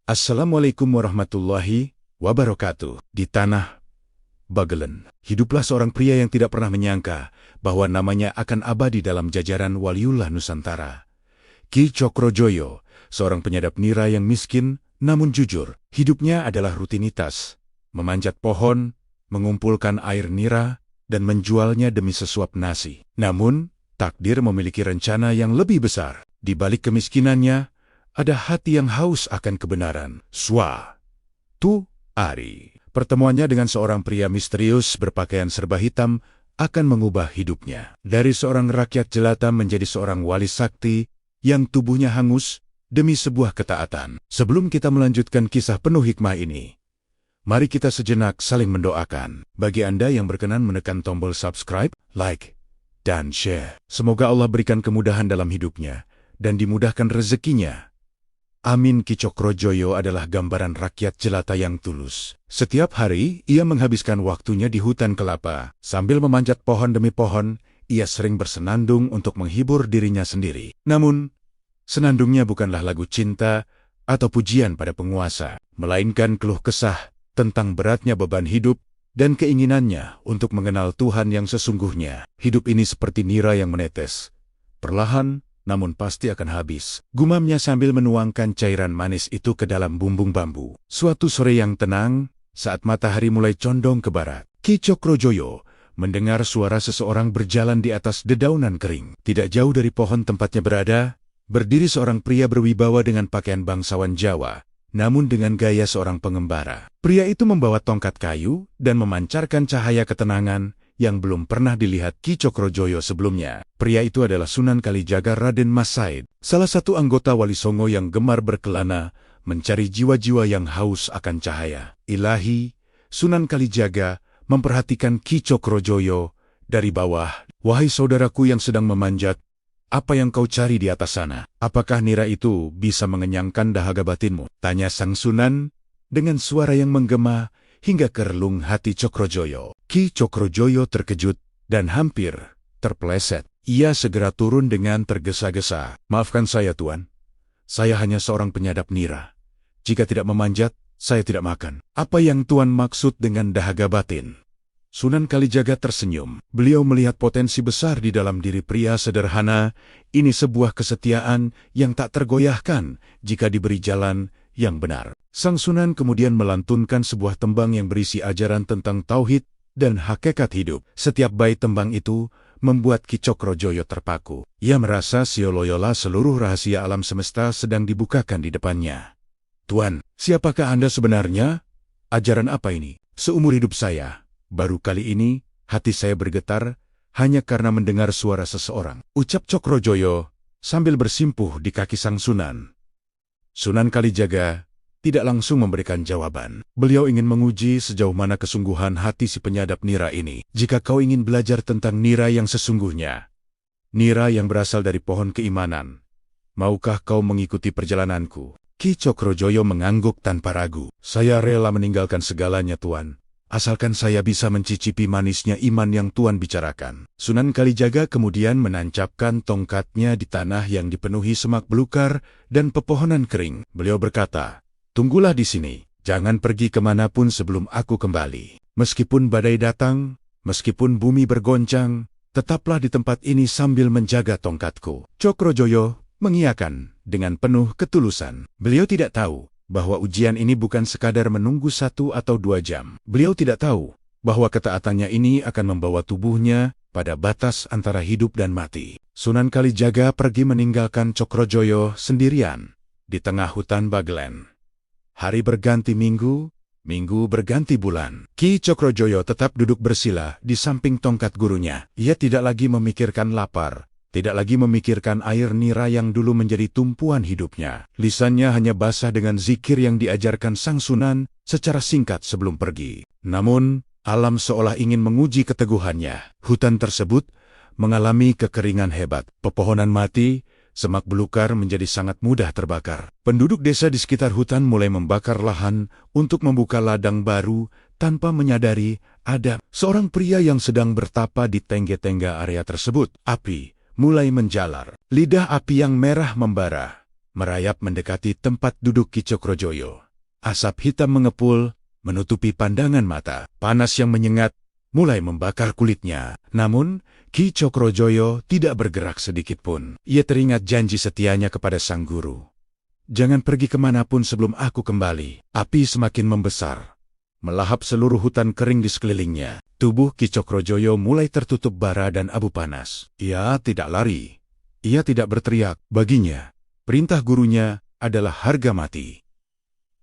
Assalamualaikum warahmatullahi wabarakatuh. Di tanah Bagelen, hiduplah seorang pria yang tidak pernah menyangka bahwa namanya akan abadi dalam jajaran Waliullah Nusantara. Ki Cokrojoyo, seorang penyadap nira yang miskin namun jujur. Hidupnya adalah rutinitas, memanjat pohon, mengumpulkan air nira, dan menjualnya demi sesuap nasi. Namun, takdir memiliki rencana yang lebih besar. Di balik kemiskinannya, ada hati yang haus akan kebenaran. Suatu hari, pertemuannya dengan seorang pria misterius berpakaian serba hitam akan mengubah hidupnya. Dari seorang rakyat jelata menjadi seorang wali sakti yang tubuhnya hangus demi sebuah ketaatan. Sebelum kita melanjutkan kisah penuh hikmah ini, mari kita sejenak saling mendoakan. Bagi Anda yang berkenan menekan tombol subscribe, like, dan share. Semoga Allah berikan kemudahan dalam hidupnya dan dimudahkan rezekinya. Amin. Ki Cokrojoyo adalah gambaran rakyat jelata yang tulus. Setiap hari, ia menghabiskan waktunya di hutan kelapa. Sambil memanjat pohon demi pohon, ia sering bersenandung untuk menghibur dirinya sendiri. Namun, senandungnya bukanlah lagu cinta atau pujian pada penguasa, melainkan keluh kesah tentang beratnya beban hidup dan keinginannya untuk mengenal Tuhan yang sesungguhnya. Hidup ini seperti nira yang menetes, perlahan namun pasti akan habis, gumamnya sambil menuangkan cairan manis itu ke dalam bumbung bambu. Suatu sore yang tenang, saat matahari mulai condong ke barat, Ki Cokrojoyo mendengar suara seseorang berjalan di atas dedaunan kering. Tidak jauh dari pohon tempatnya berada, berdiri seorang pria berwibawa dengan pakaian bangsawan Jawa, namun dengan gaya seorang pengembara. Pria itu membawa tongkat kayu dan memancarkan cahaya ketenangan yang belum pernah dilihat Ki Cokrojoyo sebelumnya. Pria itu adalah Sunan Kalijaga Raden Mas Said, salah satu anggota Wali Songo yang gemar berkelana mencari jiwa-jiwa yang haus akan cahaya ilahi. Sunan Kalijaga memperhatikan Ki Cokrojoyo dari bawah. Wahai saudaraku yang sedang memanjat, apa yang kau cari di atas sana? Apakah nira itu bisa mengenyangkan dahaga batinmu? Tanya sang Sunan dengan suara yang menggema hingga ke relung hati Cokrojoyo. Ki Cokrojoyo terkejut dan hampir terpeleset. Ia segera turun dengan tergesa-gesa. Maafkan saya, Tuan. Saya hanya seorang penyadap nira. Jika tidak memanjat, saya tidak makan. Apa yang Tuan maksud dengan dahaga batin? Sunan Kalijaga tersenyum. Beliau melihat potensi besar di dalam diri pria sederhana. Ini sebuah kesetiaan yang tak tergoyahkan jika diberi jalan yang benar. Sang Sunan kemudian melantunkan sebuah tembang yang berisi ajaran tentang tauhid dan hakikat hidup. Setiap bait tembang itu membuat Ki Cokrojoyo terpaku. Ia merasa seolah-olah seluruh rahasia alam semesta sedang dibukakan di depannya. Tuan, siapakah Anda sebenarnya? Ajaran apa ini? Seumur hidup saya, baru kali ini hati saya bergetar hanya karena mendengar suara seseorang, ucap Cokrojoyo sambil bersimpuh di kaki sang Sunan. Sunan Kalijaga tidak langsung memberikan jawaban. Beliau ingin menguji sejauh mana kesungguhan hati si penyadap nira ini. Jika kau ingin belajar tentang nira yang sesungguhnya, nira yang berasal dari pohon keimanan, maukah kau mengikuti perjalananku? Ki Cokrojoyo mengangguk tanpa ragu. Saya rela meninggalkan segalanya, Tuan, asalkan saya bisa mencicipi manisnya iman yang Tuan bicarakan. Sunan Kalijaga kemudian menancapkan tongkatnya di tanah yang dipenuhi semak belukar dan pepohonan kering. Beliau berkata, tunggulah di sini, jangan pergi kemanapun sebelum aku kembali. Meskipun badai datang, meskipun bumi bergoncang, tetaplah di tempat ini sambil menjaga tongkatku. Cokrojoyo mengiyakan dengan penuh ketulusan. Beliau tidak tahu bahwa ujian ini bukan sekadar menunggu 1 atau 2 jam. Beliau tidak tahu bahwa ketaatannya ini akan membawa tubuhnya pada batas antara hidup dan mati. Sunan Kalijaga pergi meninggalkan Cokrojoyo sendirian di tengah hutan Bagelen. Hari berganti minggu, minggu berganti bulan. Ki Cokrojoyo tetap duduk bersila di samping tongkat gurunya. Ia tidak lagi memikirkan lapar, tidak lagi memikirkan air nira yang dulu menjadi tumpuan hidupnya. Lisannya hanya basah dengan zikir yang diajarkan sang Sunan secara singkat sebelum pergi. Namun, alam seolah ingin menguji keteguhannya. Hutan tersebut mengalami kekeringan hebat. Pepohonan mati, semak belukar menjadi sangat mudah terbakar. Penduduk desa di sekitar hutan mulai membakar lahan untuk membuka ladang baru tanpa menyadari ada seorang pria yang sedang bertapa di tengga-tengga area tersebut. Api mulai menjalar. Lidah api yang merah membara merayap mendekati tempat duduk Ki Cokrojoyo. Asap hitam mengepul, menutupi pandangan mata. Panas yang menyengat mulai membakar kulitnya. Namun, Ki Cokrojoyo tidak bergerak sedikit pun. Ia teringat janji setianya kepada sang guru. Jangan pergi kemanapun sebelum aku kembali. Api semakin membesar, melahap seluruh hutan kering di sekelilingnya. Tubuh Ki Cokrojoyo mulai tertutup bara dan abu panas. Ia tidak lari. Ia tidak berteriak. Baginya, perintah gurunya adalah harga mati.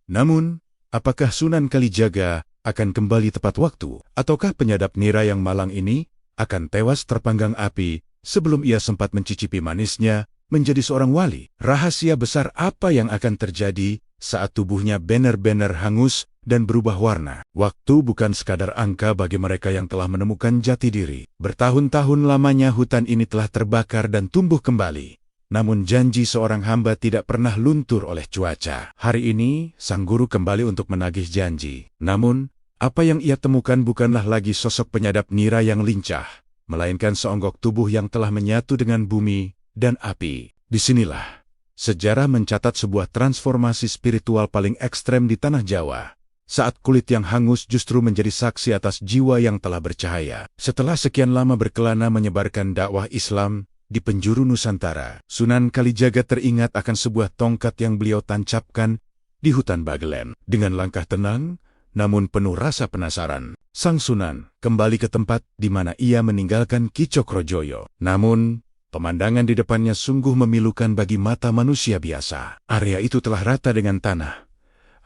Namun, apakah Sunan Kalijaga akan kembali tepat waktu? Ataukah penyadap nira yang malang ini akan tewas terpanggang api sebelum ia sempat mencicipi manisnya menjadi seorang wali? Rahasia besar apa yang akan terjadi saat tubuhnya benar-benar hangus dan berubah warna? Waktu bukan sekadar angka bagi mereka yang telah menemukan jati diri. Bertahun-tahun lamanya hutan ini telah terbakar dan tumbuh kembali. Namun janji seorang hamba tidak pernah luntur oleh cuaca. Hari ini, sang guru kembali untuk menagih janji. Namun, apa yang ia temukan bukanlah lagi sosok penyadap nira yang lincah, melainkan seonggok tubuh yang telah menyatu dengan bumi dan api. Disinilah sejarah mencatat sebuah transformasi spiritual paling ekstrem di tanah Jawa. Saat kulit yang hangus justru menjadi saksi atas jiwa yang telah bercahaya. Setelah sekian lama berkelana menyebarkan dakwah Islam di penjuru Nusantara, Sunan Kalijaga teringat akan sebuah tongkat yang beliau tancapkan di hutan Bagelen. Dengan langkah tenang, namun penuh rasa penasaran, sang Sunan kembali ke tempat di mana ia meninggalkan Ki Cokrojoyo. Namun, pemandangan di depannya sungguh memilukan bagi mata manusia biasa. Area itu telah rata dengan tanah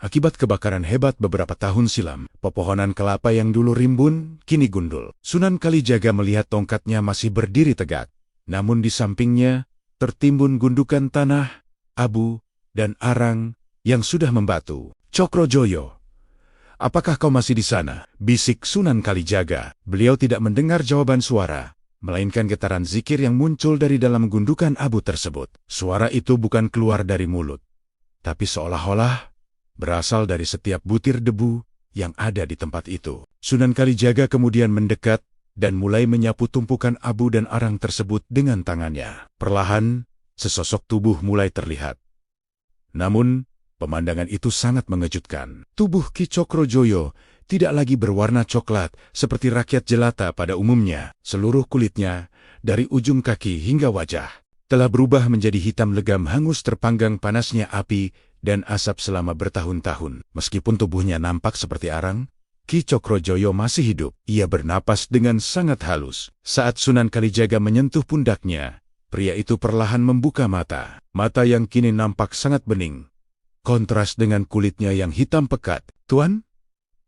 akibat kebakaran hebat beberapa tahun silam. Pepohonan kelapa yang dulu rimbun, kini gundul. Sunan Kalijaga melihat tongkatnya masih berdiri tegak. Namun di sampingnya, tertimbun gundukan tanah, abu, dan arang yang sudah membatu. Cokrojoyo, apakah kau masih di sana? Bisik Sunan Kalijaga. Beliau tidak mendengar jawaban suara, melainkan getaran zikir yang muncul dari dalam gundukan abu tersebut. Suara itu bukan keluar dari mulut, tapi seolah-olah berasal dari setiap butir debu yang ada di tempat itu. Sunan Kalijaga kemudian mendekat dan mulai menyapu tumpukan abu dan arang tersebut dengan tangannya. Perlahan, sesosok tubuh mulai terlihat. Namun, pemandangan itu sangat mengejutkan. Tubuh Ki Cokrojoyo tidak lagi berwarna coklat seperti rakyat jelata pada umumnya. Seluruh kulitnya, dari ujung kaki hingga wajah, telah berubah menjadi hitam legam hangus terpanggang panasnya api dan asap selama bertahun-tahun. Meskipun tubuhnya nampak seperti arang, Ki Cokrojoyo masih hidup. Ia bernapas dengan sangat halus. Saat Sunan Kalijaga menyentuh pundaknya, pria itu perlahan membuka mata. Mata yang kini nampak sangat bening, kontras dengan kulitnya yang hitam pekat. "Tuan,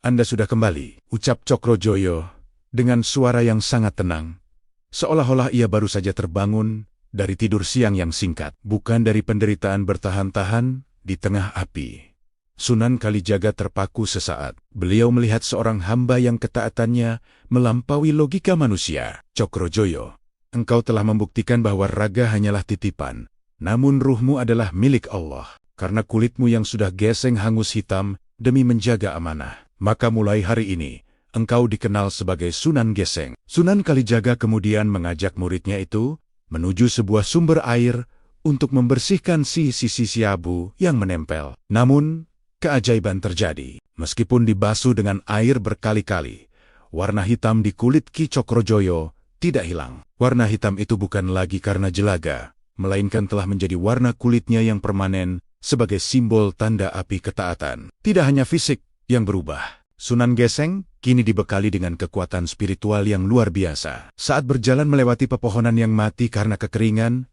Anda sudah kembali," ucap Cokrojoyo dengan suara yang sangat tenang, seolah-olah ia baru saja terbangun dari tidur siang yang singkat, bukan dari penderitaan bertahan-tahan di tengah api. Sunan Kalijaga terpaku sesaat. Beliau melihat seorang hamba yang ketaatannya melampaui logika manusia. "Cokrojoyo, engkau telah membuktikan bahwa raga hanyalah titipan, namun ruhmu adalah milik Allah. Karena kulitmu yang sudah geseng hangus hitam demi menjaga amanah, maka mulai hari ini, engkau dikenal sebagai Sunan Geseng." Sunan Kalijaga kemudian mengajak muridnya itu menuju sebuah sumber air untuk membersihkan sisi-sisi abu yang menempel. Namun, keajaiban terjadi. Meskipun dibasuh dengan air berkali-kali, warna hitam di kulit Ki Cokrojoyo tidak hilang. Warna hitam itu bukan lagi karena jelaga, melainkan telah menjadi warna kulitnya yang permanen sebagai simbol tanda api ketaatan. Tidak hanya fisik yang berubah, Sunan Geseng kini dibekali dengan kekuatan spiritual yang luar biasa. Saat berjalan melewati pepohonan yang mati karena kekeringan,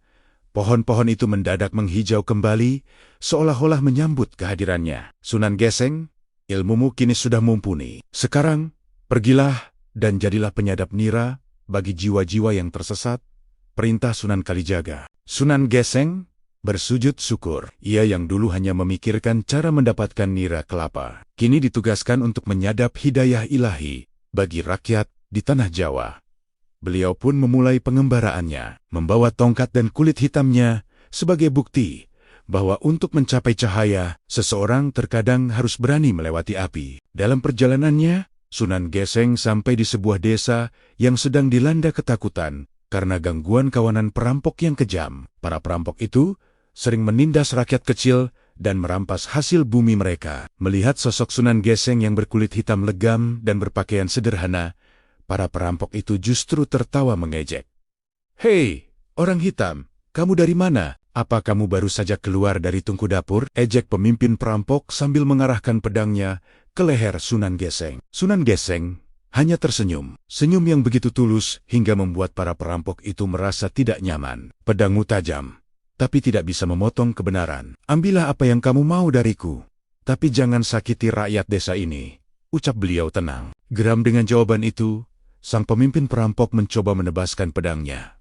pohon-pohon itu mendadak menghijau kembali, seolah-olah menyambut kehadirannya. "Sunan Geseng, ilmumu kini sudah mumpuni. Sekarang, pergilah dan jadilah penyadap nira bagi jiwa-jiwa yang tersesat," perintah Sunan Kalijaga. Sunan Geseng bersujud syukur. Ia yang dulu hanya memikirkan cara mendapatkan nira kelapa, kini ditugaskan untuk menyadap hidayah ilahi bagi rakyat di tanah Jawa. Beliau pun memulai pengembaraannya, membawa tongkat dan kulit hitamnya sebagai bukti bahwa untuk mencapai cahaya, seseorang terkadang harus berani melewati api. Dalam perjalanannya, Sunan Geseng sampai di sebuah desa yang sedang dilanda ketakutan karena gangguan kawanan perampok yang kejam. Para perampok itu sering menindas rakyat kecil dan merampas hasil bumi mereka. Melihat sosok Sunan Geseng yang berkulit hitam legam dan berpakaian sederhana, para perampok itu justru tertawa mengejek. "Hei, orang hitam, kamu dari mana? Apa kamu baru saja keluar dari tungku dapur?" ejek pemimpin perampok sambil mengarahkan pedangnya ke leher Sunan Geseng. Sunan Geseng hanya tersenyum. Senyum yang begitu tulus hingga membuat para perampok itu merasa tidak nyaman. "Pedangmu tajam, tapi tidak bisa memotong kebenaran. Ambillah apa yang kamu mau dariku. Tapi jangan sakiti rakyat desa ini," ucap beliau tenang. Geram dengan jawaban itu, sang pemimpin perampok mencoba menebaskan pedangnya.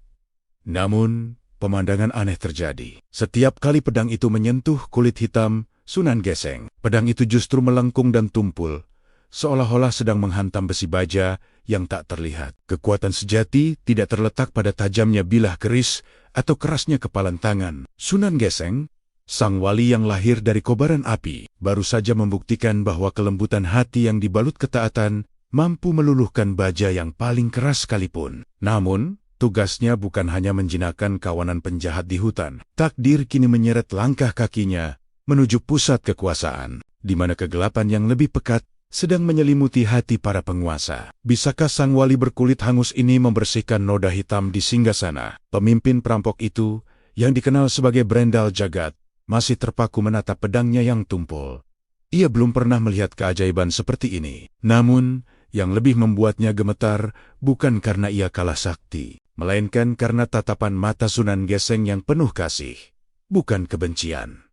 Namun, pemandangan aneh terjadi. Setiap kali pedang itu menyentuh kulit hitam Sunan Geseng, pedang itu justru melengkung dan tumpul, seolah-olah sedang menghantam besi baja yang tak terlihat. Kekuatan sejati tidak terletak pada tajamnya bilah keris atau kerasnya kepalan tangan. Sunan Geseng, sang wali yang lahir dari kobaran api, baru saja membuktikan bahwa kelembutan hati yang dibalut ketaatan mampu meluluhkan baja yang paling keras sekalipun. Namun, tugasnya bukan hanya menjinakkan kawanan penjahat di hutan. Takdir kini menyeret langkah kakinya menuju pusat kekuasaan, di mana kegelapan yang lebih pekat sedang menyelimuti hati para penguasa. Bisakah sang wali berkulit hangus ini membersihkan noda hitam di singgasana? Pemimpin perampok itu, yang dikenal sebagai Brendal Jagat, masih terpaku menatap pedangnya yang tumpul. Ia belum pernah melihat keajaiban seperti ini. Namun, yang lebih membuatnya gemetar bukan karena ia kalah sakti, melainkan karena tatapan mata Sunan Geseng yang penuh kasih, bukan kebencian.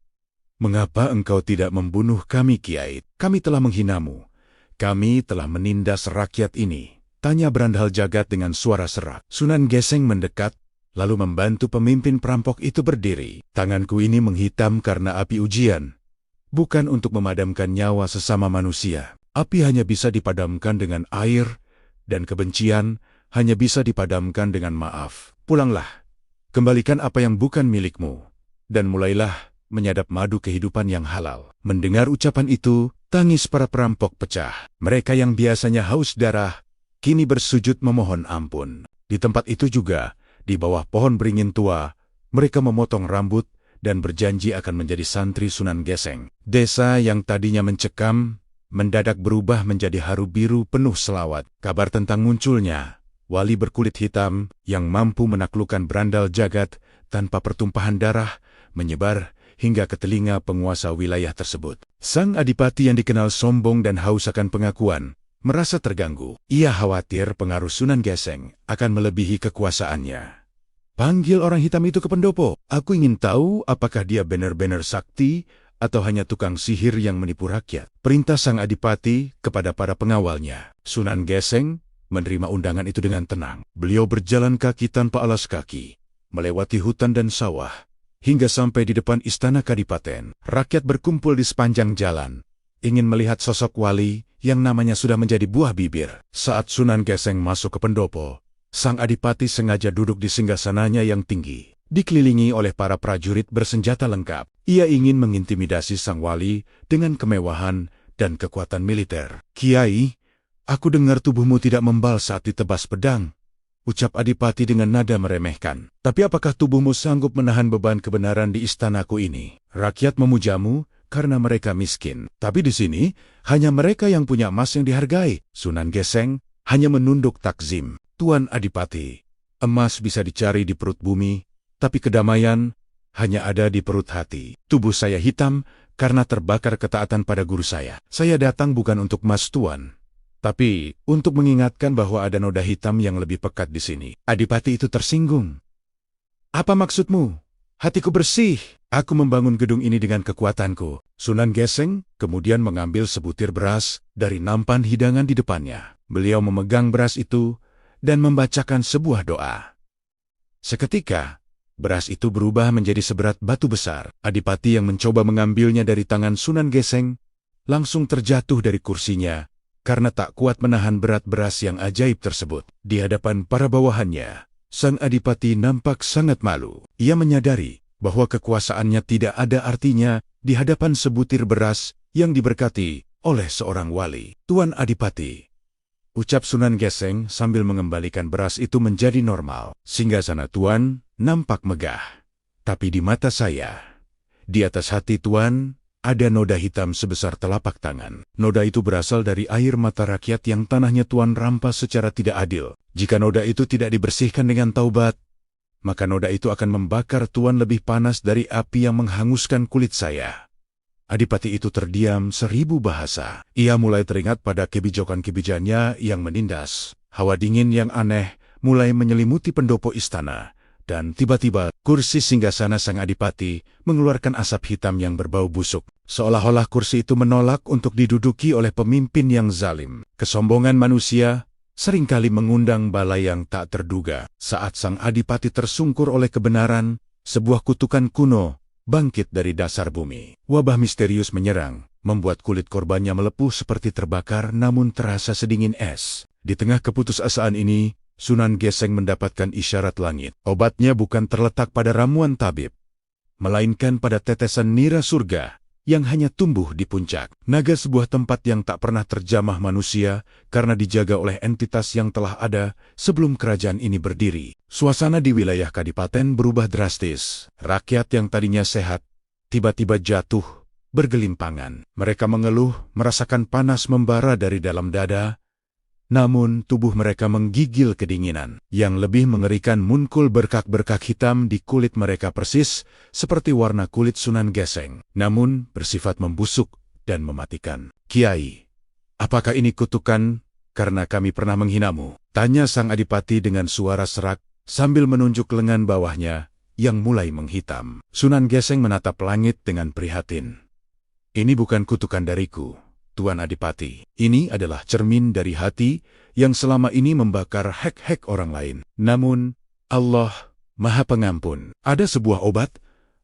"Mengapa engkau tidak membunuh kami, Kiai? Kami telah menghinamu. Kami telah menindas rakyat ini," tanya Brendal Jagat dengan suara serak. Sunan Geseng mendekat, lalu membantu pemimpin perampok itu berdiri. "Tanganku ini menghitam karena api ujian, bukan untuk memadamkan nyawa sesama manusia. Api hanya bisa dipadamkan dengan air, dan kebencian hanya bisa dipadamkan dengan maaf. Pulanglah, kembalikan apa yang bukan milikmu, dan mulailah menyadap madu kehidupan yang halal." Mendengar ucapan itu, tangis para perampok pecah. Mereka yang biasanya haus darah, kini bersujud memohon ampun. Di tempat itu juga, di bawah pohon beringin tua, mereka memotong rambut dan berjanji akan menjadi santri Sunan Geseng. Desa yang tadinya mencekam, mendadak berubah menjadi haru biru penuh selawat. Kabar tentang munculnya wali berkulit hitam yang mampu menaklukkan Brendal Jagat tanpa pertumpahan darah menyebar hingga ke telinga penguasa wilayah tersebut. Sang adipati yang dikenal sombong dan haus akan pengakuan merasa terganggu. Ia khawatir pengaruh Sunan Geseng akan melebihi kekuasaannya. "Panggil orang hitam itu ke pendopo. Aku ingin tahu apakah dia benar-benar sakti atau hanya tukang sihir yang menipu rakyat," perintah sang adipati kepada para pengawalnya. Sunan Geseng menerima undangan itu dengan tenang. Beliau berjalan kaki tanpa alas kaki, melewati hutan dan sawah, hingga sampai di depan istana kadipaten. Rakyat berkumpul di sepanjang jalan, ingin melihat sosok wali yang namanya sudah menjadi buah bibir. Saat Sunan Geseng masuk ke pendopo, sang adipati sengaja duduk di singgasananya yang tinggi, dikelilingi oleh para prajurit bersenjata lengkap. Ia ingin mengintimidasi sang wali dengan kemewahan dan kekuatan militer. "Kiai, aku dengar tubuhmu tidak membal saat ditebas pedang," ucap adipati dengan nada meremehkan. "Tapi apakah tubuhmu sanggup menahan beban kebenaran di istanaku ini? Rakyat memujamu karena mereka miskin. Tapi di sini, hanya mereka yang punya emas yang dihargai." Sunan Geseng hanya menunduk takzim. "Tuan Adipati, emas bisa dicari di perut bumi, tapi kedamaian hanya ada di perut hati. Tubuh saya hitam karena terbakar ketaatan pada guru saya. Saya datang bukan untuk emas, Tuan, tapi untuk mengingatkan bahwa ada noda hitam yang lebih pekat di sini." Adipati itu tersinggung. "Apa maksudmu? Hatiku bersih. Aku membangun gedung ini dengan kekuatanku." Sunan Geseng kemudian mengambil sebutir beras dari nampan hidangan di depannya. Beliau memegang beras itu dan membacakan sebuah doa. Seketika, beras itu berubah menjadi seberat batu besar. Adipati yang mencoba mengambilnya dari tangan Sunan Geseng langsung terjatuh dari kursinya karena tak kuat menahan berat beras yang ajaib tersebut. Di hadapan para bawahannya, sang adipati nampak sangat malu. Ia menyadari bahwa kekuasaannya tidak ada artinya di hadapan sebutir beras yang diberkati oleh seorang wali. "Tuan Adipati," ucap Sunan Geseng sambil mengembalikan beras itu menjadi normal. "Singgasana Tuan nampak megah, tapi di mata saya, Di atas hati Tuan, ada noda hitam sebesar telapak tangan. Noda itu berasal dari air mata rakyat yang tanahnya Tuan rampas secara tidak adil. Jika noda itu tidak dibersihkan dengan taubat, maka noda itu akan membakar Tuan lebih panas dari api yang menghanguskan kulit saya. Adipati itu terdiam 1000 bahasa. Ia mulai teringat pada kebijakan-kebijakannya yang menindas. Hawa dingin yang aneh mulai menyelimuti pendopo istana. Dan tiba-tiba, kursi singgasana sang adipati mengeluarkan asap hitam yang berbau busuk. Seolah-olah kursi itu menolak untuk diduduki oleh pemimpin yang zalim. Kesombongan manusia seringkali mengundang bala yang tak terduga. Saat sang adipati tersungkur oleh kebenaran, sebuah kutukan kuno bangkit dari dasar bumi. Wabah misterius menyerang, membuat kulit korbannya melepuh seperti terbakar namun terasa sedingin es. Di tengah keputusasaan ini, Sunan Geseng mendapatkan isyarat langit. Obatnya bukan terletak pada ramuan tabib, melainkan pada tetesan nira surga yang hanya tumbuh di puncak. Naga, sebuah tempat yang tak pernah terjamah manusia karena dijaga oleh entitas yang telah ada sebelum kerajaan ini berdiri. Suasana di wilayah Kadipaten berubah drastis. Rakyat yang tadinya sehat tiba-tiba jatuh bergelimpangan. Mereka mengeluh, merasakan panas membara dari dalam dada, namun tubuh mereka menggigil kedinginan. Yang lebih mengerikan, muncul berkak-berkak hitam di kulit mereka persis seperti warna kulit Sunan Geseng, namun bersifat membusuk dan mematikan. "Kiai, apakah ini kutukan karena kami pernah menghinamu?" tanya sang adipati dengan suara serak sambil menunjuk lengan bawahnya yang mulai menghitam. Sunan Geseng menatap langit dengan prihatin. "Ini bukan kutukan dariku, Tuan Adipati. Ini adalah cermin dari hati yang selama ini membakar hek-hek orang lain. Namun, Allah Maha Pengampun. Ada sebuah obat,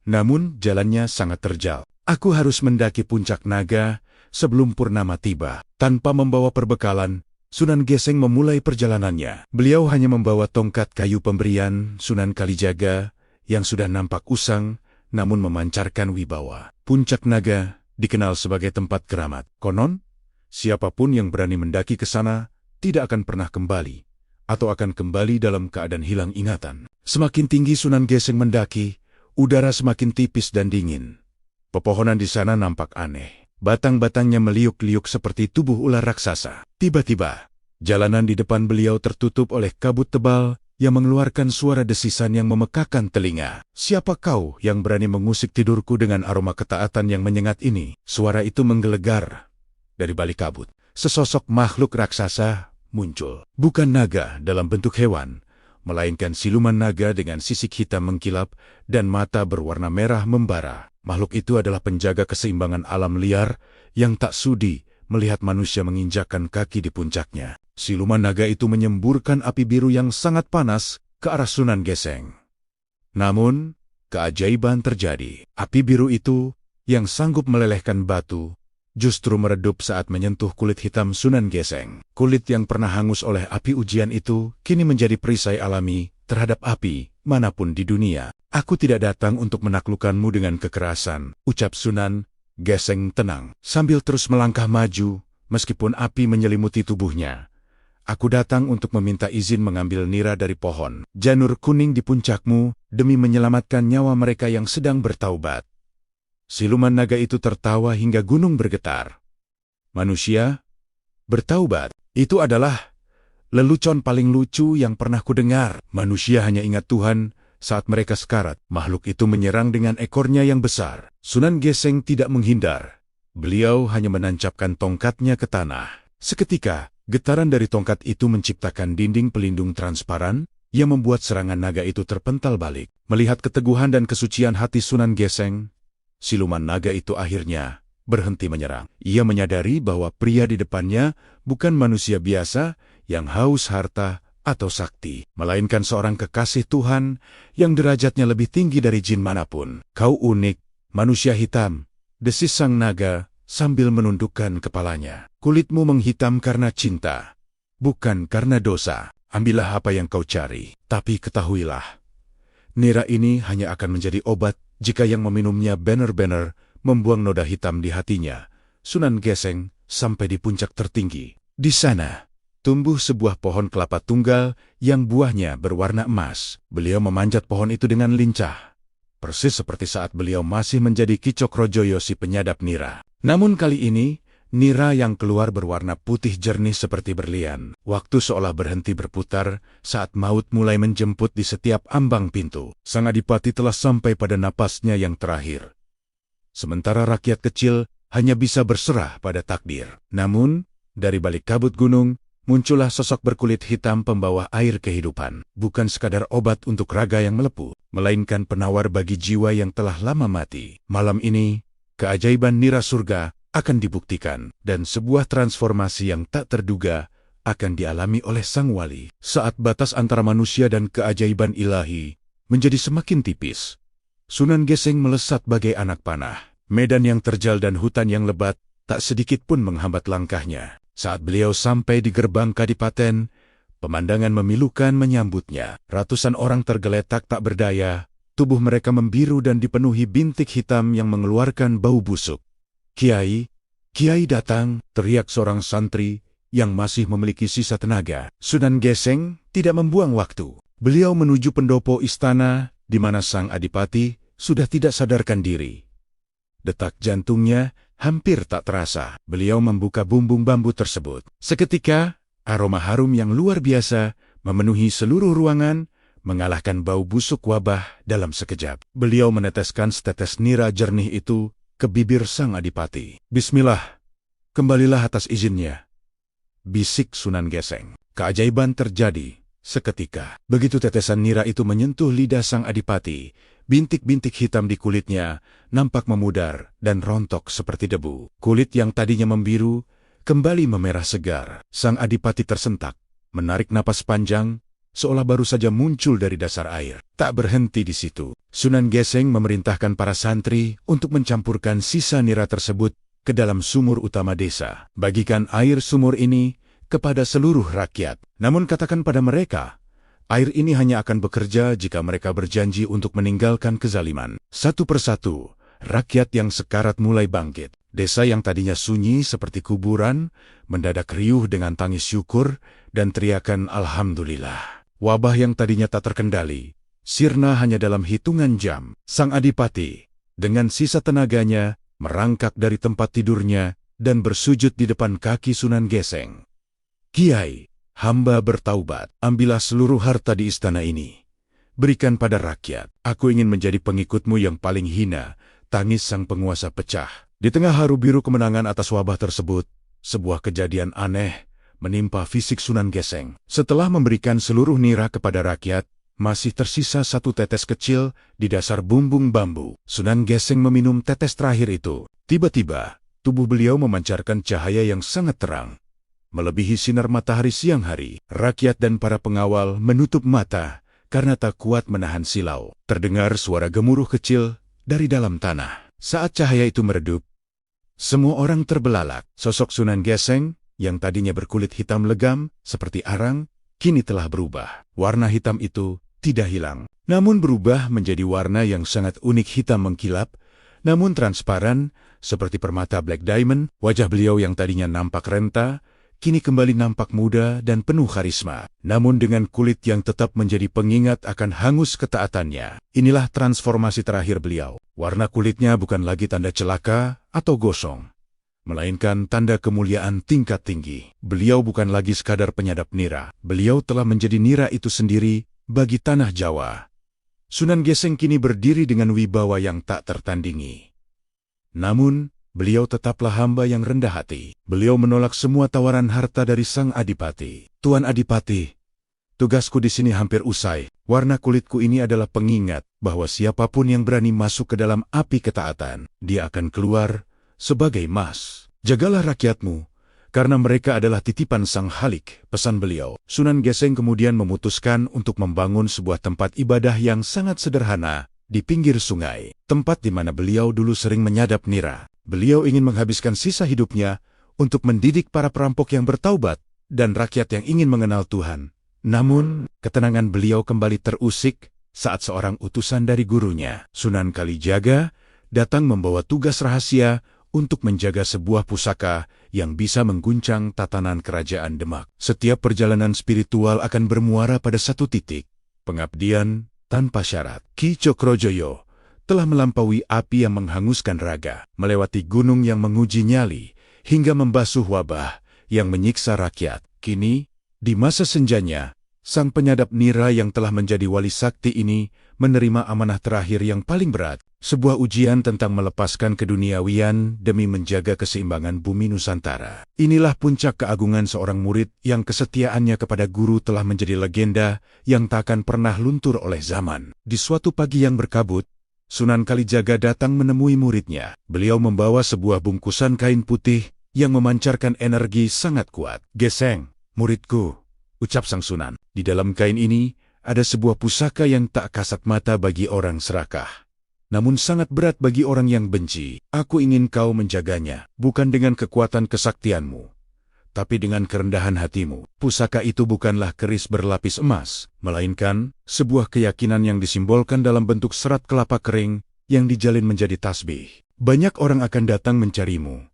namun jalannya sangat terjal. Aku harus mendaki puncak naga sebelum purnama tiba." Tanpa membawa perbekalan, Sunan Geseng memulai perjalanannya. Beliau hanya membawa tongkat kayu pemberian Sunan Kalijaga yang sudah nampak usang, namun memancarkan wibawa. Puncak naga dikenal sebagai tempat keramat. Konon, siapapun yang berani mendaki ke sana tidak akan pernah kembali, atau akan kembali dalam keadaan hilang ingatan. Semakin tinggi Sunan Geseng mendaki, udara semakin tipis dan dingin. Pepohonan di sana nampak aneh. Batang-batangnya meliuk-liuk seperti tubuh ular raksasa. Tiba-tiba, jalanan di depan beliau tertutup oleh kabut tebal yang mengeluarkan suara desisan yang memekakan telinga. "Siapa kau yang berani mengusik tidurku dengan aroma ketaatan yang menyengat ini?" Suara itu menggelegar. Dari balik kabut, sesosok makhluk raksasa muncul. Bukan naga dalam bentuk hewan, melainkan siluman naga dengan sisik hitam mengkilap dan mata berwarna merah membara. Makhluk itu adalah penjaga keseimbangan alam liar yang tak sudi melihat manusia menginjakkan kaki di puncaknya. Siluman naga itu menyemburkan api biru yang sangat panas ke arah Sunan Geseng. Namun, keajaiban terjadi. Api biru itu, yang sanggup melelehkan batu, justru meredup saat menyentuh kulit hitam Sunan Geseng. Kulit yang pernah hangus oleh api ujian itu kini menjadi perisai alami terhadap api manapun di dunia. "Aku tidak datang untuk menaklukkanmu dengan kekerasan," ucap Sunan Geseng tenang, sambil terus melangkah maju, meskipun api menyelimuti tubuhnya. "Aku datang untuk meminta izin mengambil nira dari pohon janur kuning di puncakmu demi menyelamatkan nyawa mereka yang sedang bertaubat." Siluman naga itu tertawa hingga gunung bergetar. "Manusia bertaubat? Itu adalah lelucon paling lucu yang pernah kudengar. Manusia hanya ingat Tuhan saat mereka sekarat." Makhluk itu menyerang dengan ekornya yang besar. Sunan Geseng tidak menghindar. Beliau hanya menancapkan tongkatnya ke tanah. Seketika, getaran dari tongkat itu menciptakan dinding pelindung transparan yang membuat serangan naga itu terpental balik. Melihat keteguhan dan kesucian hati Sunan Geseng, siluman naga itu akhirnya berhenti menyerang. Ia menyadari bahwa pria di depannya bukan manusia biasa yang haus harta atau sakti, melainkan seorang kekasih Tuhan yang derajatnya lebih tinggi dari jin manapun. "Kau unik, manusia hitam," desis sang naga sambil menundukkan kepalanya. "Kulitmu menghitam karena cinta, bukan karena dosa. Ambillah apa yang kau cari. Tapi ketahuilah, nira ini hanya akan menjadi obat jika yang meminumnya benar-benar membuang noda hitam di hatinya." Sunan Geseng sampai di puncak tertinggi. Di sana tumbuh sebuah pohon kelapa tunggal yang buahnya berwarna emas. Beliau memanjat pohon itu dengan lincah. persis seperti saat beliau masih menjadi Ki Cokrojoyo si penyadap nira. Namun kali ini, nira yang keluar berwarna putih jernih seperti berlian. Waktu seolah berhenti berputar saat maut mulai menjemput di setiap ambang pintu. Sang adipati telah sampai pada napasnya yang terakhir. Sementara rakyat kecil hanya bisa berserah pada takdir. Namun, dari balik kabut gunung, muncullah sosok berkulit hitam pembawa air kehidupan. Bukan sekadar obat untuk raga yang melepuh, melainkan penawar bagi jiwa yang telah lama mati. Malam ini, keajaiban nira surga akan dibuktikan, dan sebuah transformasi yang tak terduga akan dialami oleh sang wali. Saat batas antara manusia dan keajaiban ilahi menjadi semakin tipis, Sunan Geseng melesat bagai anak panah. Medan yang terjal dan hutan yang lebat tak sedikit pun menghambat langkahnya. Saat beliau sampai di gerbang kadipaten, pemandangan memilukan menyambutnya. Ratusan orang tergeletak tak berdaya, tubuh mereka membiru dan dipenuhi bintik hitam yang mengeluarkan bau busuk. "Kiai, Kiai datang!" teriak seorang santri yang masih memiliki sisa tenaga. Sunan Geseng tidak membuang waktu. Beliau menuju pendopo istana, di mana sang adipati sudah tidak sadarkan diri. Detak jantungnya hampir tak terasa. Beliau membuka bumbung bambu tersebut. Seketika, aroma harum yang luar biasa memenuhi seluruh ruangan, mengalahkan bau busuk wabah dalam sekejap. Beliau meneteskan setetes nira jernih itu ke bibir sang adipati. "Bismillah, kembalilah atas izinnya," bisik Sunan Geseng. Keajaiban terjadi seketika. Begitu tetesan nira itu menyentuh lidah sang adipati, bintik-bintik hitam di kulitnya nampak memudar dan rontok seperti debu. Kulit yang tadinya membiru kembali memerah segar. Sang adipati tersentak, menarik napas panjang, seolah baru saja muncul dari dasar air. Tak berhenti di situ. Sunan Geseng memerintahkan para santri untuk mencampurkan sisa nira tersebut ke dalam sumur utama desa. Bagikan air sumur ini kepada seluruh rakyat. Namun katakan pada mereka, air ini hanya akan bekerja jika mereka berjanji untuk meninggalkan kezaliman. Satu persatu, rakyat yang sekarat mulai bangkit. Desa yang tadinya sunyi seperti kuburan, mendadak riuh dengan tangis syukur dan teriakan Alhamdulillah. Wabah yang tadinya tak terkendali, sirna hanya dalam hitungan jam. Sang adipati, dengan sisa tenaganya, merangkak dari tempat tidurnya dan bersujud di depan kaki Sunan Geseng. "Kiai, hamba bertaubat. Ambillah seluruh harta di istana ini. Berikan pada rakyat. Aku ingin menjadi pengikutmu yang paling hina," tangis sang penguasa pecah. Di tengah haru biru kemenangan atas wabah tersebut, sebuah kejadian aneh menimpa fisik Sunan Geseng. Setelah memberikan seluruh nira kepada rakyat, masih tersisa satu tetes kecil di dasar bumbung bambu. Sunan Geseng meminum tetes terakhir itu. Tiba-tiba, tubuh beliau memancarkan cahaya yang sangat terang, melebihi sinar matahari siang hari. Rakyat dan para pengawal menutup mata karena tak kuat menahan silau. Terdengar suara gemuruh kecil dari dalam tanah. Saat cahaya itu meredup, semua orang terbelalak. Sosok Sunan Geseng yang tadinya berkulit hitam legam seperti arang, kini telah berubah. Warna hitam itu tidak hilang, namun berubah menjadi warna yang sangat unik, hitam mengkilap, namun transparan seperti permata black diamond. Wajah beliau yang tadinya nampak renta, kini kembali nampak muda dan penuh karisma. Namun dengan kulit yang tetap menjadi pengingat akan hangus ketaatannya. Inilah transformasi terakhir beliau. Warna kulitnya bukan lagi tanda celaka atau gosong, melainkan tanda kemuliaan tingkat tinggi. Beliau bukan lagi sekadar penyadap nira. Beliau telah menjadi nira itu sendiri bagi tanah Jawa. Sunan Geseng kini berdiri dengan wibawa yang tak tertandingi. Namun, beliau tetaplah hamba yang rendah hati. Beliau menolak semua tawaran harta dari sang adipati. "Tuan Adipati, tugasku di sini hampir usai. Warna kulitku ini adalah pengingat bahwa siapapun yang berani masuk ke dalam api ketaatan, dia akan keluar sebagai emas. Jagalah rakyatmu, karena mereka adalah titipan Sang Halik," pesan beliau. Sunan Geseng kemudian memutuskan untuk membangun sebuah tempat ibadah yang sangat sederhana di pinggir sungai, tempat di mana beliau dulu sering menyadap nira. Beliau ingin menghabiskan sisa hidupnya untuk mendidik para perampok yang bertaubat dan rakyat yang ingin mengenal Tuhan. Namun, ketenangan beliau kembali terusik saat seorang utusan dari gurunya, Sunan Kalijaga, datang membawa tugas rahasia untuk menjaga sebuah pusaka yang bisa mengguncang tatanan kerajaan Demak. Setiap perjalanan spiritual akan bermuara pada satu titik, pengabdian tanpa syarat. Ki Cokrojoyo telah melampaui api yang menghanguskan raga, melewati gunung yang menguji nyali, hingga membasuh wabah yang menyiksa rakyat. Kini, di masa senjanya, sang penyadap nira yang telah menjadi wali sakti ini menerima amanah terakhir yang paling berat, sebuah ujian tentang melepaskan keduniawian demi menjaga keseimbangan bumi Nusantara. Inilah puncak keagungan seorang murid yang kesetiaannya kepada guru telah menjadi legenda yang takkan pernah luntur oleh zaman. Di suatu pagi yang berkabut, Sunan Kalijaga datang menemui muridnya. Beliau membawa sebuah bungkusan kain putih yang memancarkan energi sangat kuat. "Geseng, muridku," ucap sang Sunan. "Di dalam kain ini ada sebuah pusaka yang tak kasat mata bagi orang serakah, namun sangat berat bagi orang yang benci. Aku ingin kau menjaganya, bukan dengan kekuatan kesaktianmu, tapi dengan kerendahan hatimu." Pusaka itu bukanlah keris berlapis emas, melainkan sebuah keyakinan yang disimbolkan dalam bentuk serat kelapa kering yang dijalin menjadi tasbih. Banyak orang akan datang mencarimu,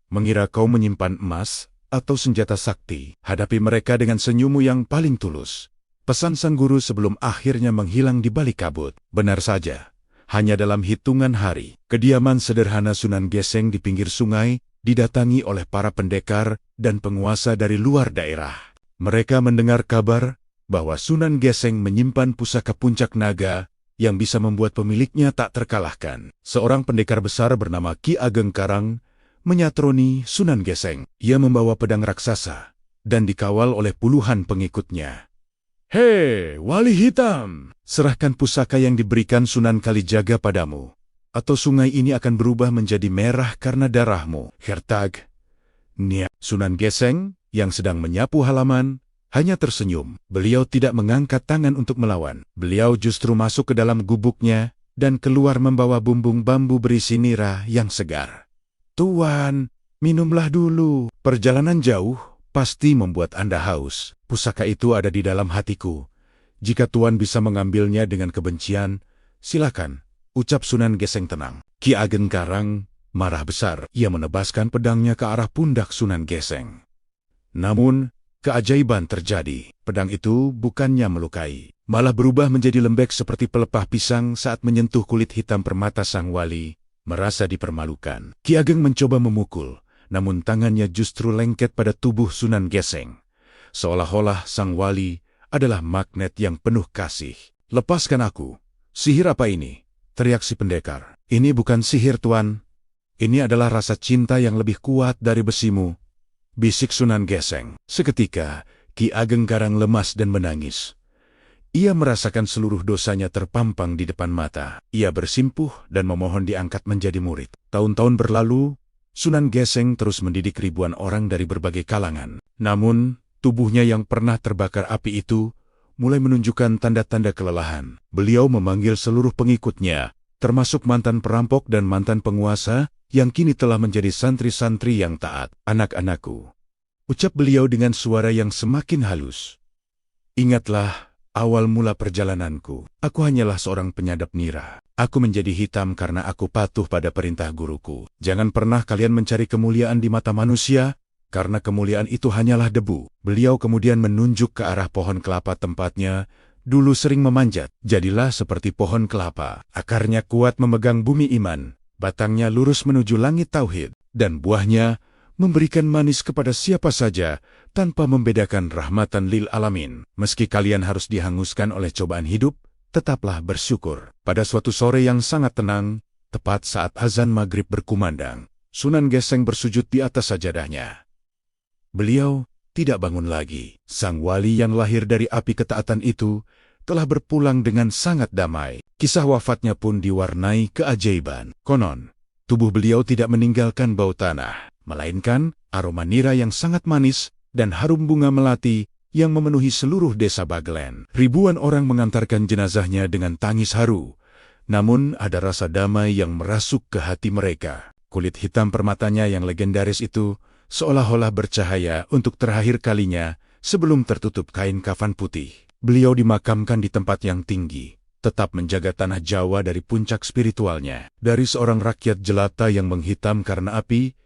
mengira kau menyimpan emas atau senjata sakti. Hadapi mereka dengan senyummu yang paling tulus, pesan sang guru sebelum akhirnya menghilang di balik kabut. Benar saja, hanya dalam hitungan hari, kediaman sederhana Sunan Geseng di pinggir sungai didatangi oleh para pendekar dan penguasa dari luar daerah. Mereka mendengar kabar bahwa Sunan Geseng menyimpan pusaka puncak naga yang bisa membuat pemiliknya tak terkalahkan. Seorang pendekar besar bernama Ki Ageng Karang menyatroni Sunan Geseng. Ia membawa pedang raksasa dan dikawal oleh puluhan pengikutnya. "Hei, Wali Hitam, serahkan pusaka yang diberikan Sunan Kalijaga padamu, atau sungai ini akan berubah menjadi merah karena darahmu." "Hertag, Nia." Sunan Geseng, yang sedang menyapu halaman, hanya tersenyum. Beliau tidak mengangkat tangan untuk melawan. Beliau justru masuk ke dalam gubuknya dan keluar membawa bumbung bambu berisi nira yang segar. "Tuan, minumlah dulu. Perjalanan jauh pasti membuat Anda haus. Pusaka itu ada di dalam hatiku. Jika Tuan bisa mengambilnya dengan kebencian, silakan," ucap Sunan Geseng tenang. Ki Ageng Karang marah besar. Ia menebaskan pedangnya ke arah pundak Sunan Geseng. Namun, keajaiban terjadi. Pedang itu bukannya melukai, malah berubah menjadi lembek seperti pelepah pisang saat menyentuh kulit hitam permata sang wali, merasa dipermalukan. Ki Ageng mencoba memukul, namun tangannya justru lengket pada tubuh Sunan Geseng. Seolah-olah sang wali adalah magnet yang penuh kasih. "Lepaskan aku. Sihir apa ini?" teriak si pendekar. "Ini bukan sihir, Tuan. Ini adalah rasa cinta yang lebih kuat dari besimu," bisik Sunan Geseng. Seketika, Ki Ageng Karang lemas dan menangis. Ia merasakan seluruh dosanya terpampang di depan mata. Ia bersimpuh dan memohon diangkat menjadi murid. Tahun-tahun berlalu, Sunan Geseng terus mendidik ribuan orang dari berbagai kalangan. Namun, tubuhnya yang pernah terbakar api itu mulai menunjukkan tanda-tanda kelelahan. Beliau memanggil seluruh pengikutnya, termasuk mantan perampok dan mantan penguasa, yang kini telah menjadi santri-santri yang taat. "Anak-anakku," ucap beliau dengan suara yang semakin halus, "ingatlah awal mula perjalananku. Aku hanyalah seorang penyadap nira. Aku menjadi hitam karena aku patuh pada perintah guruku. Jangan pernah kalian mencari kemuliaan di mata manusia, karena kemuliaan itu hanyalah debu." Beliau kemudian menunjuk ke arah pohon kelapa tempatnya dulu sering memanjat. "Jadilah seperti pohon kelapa. Akarnya kuat memegang bumi iman, batangnya lurus menuju langit tauhid, dan buahnya memberikan manis kepada siapa saja tanpa membedakan rahmatan lil alamin. Meski kalian harus dihanguskan oleh cobaan hidup, tetaplah bersyukur." Pada suatu sore yang sangat tenang, tepat saat azan maghrib berkumandang, Sunan Geseng bersujud di atas sajadahnya. Beliau tidak bangun lagi. Sang wali yang lahir dari api ketaatan itu telah berpulang dengan sangat damai. Kisah wafatnya pun diwarnai keajaiban. Konon, tubuh beliau tidak meninggalkan bau tanah, melainkan aroma nira yang sangat manis dan harum bunga melati yang memenuhi seluruh desa Bagelen. Ribuan orang mengantarkan jenazahnya dengan tangis haru, namun ada rasa damai yang merasuk ke hati mereka. Kulit hitam permatanya yang legendaris itu seolah-olah bercahaya untuk terakhir kalinya sebelum tertutup kain kafan putih. Beliau dimakamkan di tempat yang tinggi, tetap menjaga tanah Jawa dari puncak spiritualnya. Dari seorang rakyat jelata yang menghitam karena api,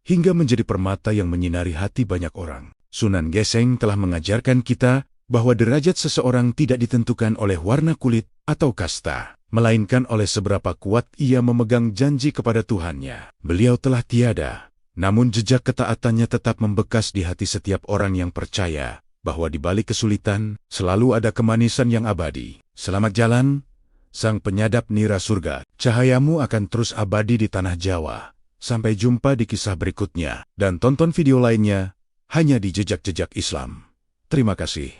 hingga menjadi permata yang menyinari hati banyak orang, Sunan Geseng telah mengajarkan kita bahwa derajat seseorang tidak ditentukan oleh warna kulit atau kasta, melainkan oleh seberapa kuat ia memegang janji kepada Tuhannya. Beliau telah tiada, namun jejak ketaatannya tetap membekas di hati setiap orang yang percaya bahwa di balik kesulitan selalu ada kemanisan yang abadi. Selamat jalan, sang penyadap nira surga. Cahayamu akan terus abadi di tanah Jawa. Sampai jumpa di kisah berikutnya, dan tonton video lainnya hanya di Jejak-Jejak Islam. Terima kasih.